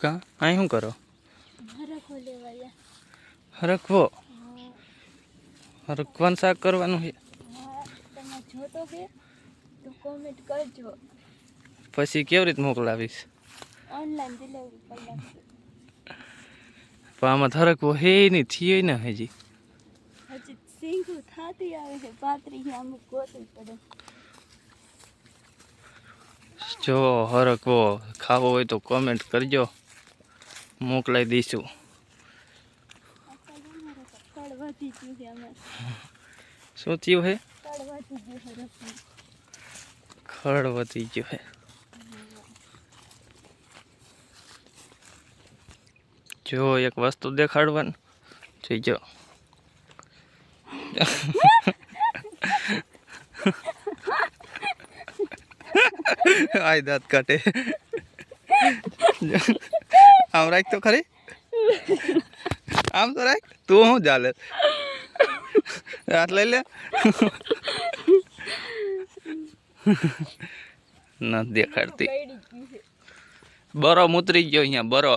કા અહીં શું કરો? હરખો લેવાયા. હરખવો? હરખવાનું શાક કરવાનું છે? હા, તમે જોતો કે તો કોમેન્ટ કરજો. પછી કેવી રીતે મોકલાવીશ? ઓનલાઈન ડિલિવરી કરી નાખજો. પણ આમાં હરખવો હે નહીં, થયો ને હજી. હજી સિંગું થાતી આવે છે, પાતરી અમુક ગોતવી પડે. જો હરખવો ખાવો હોય તો કોમેન્ટ કરજો, મોકલાવી દઈશું. તળ વધી ગયું છે અમે. શું થયું હે? તળ વધી ગયું છે રસનું. ખડ વધી ગયો હે. જો એક વસ્તુ દેખાડવાનું જોઈ જો. આય દાંત કાઢે. આમ રાખ તો ખરી, આમ તો રાખ. તું શું ચાલે? હાથ લઈ લે. નથી દેખાડતી. બરો ઉતરી ગયો અહીંયા, બરો.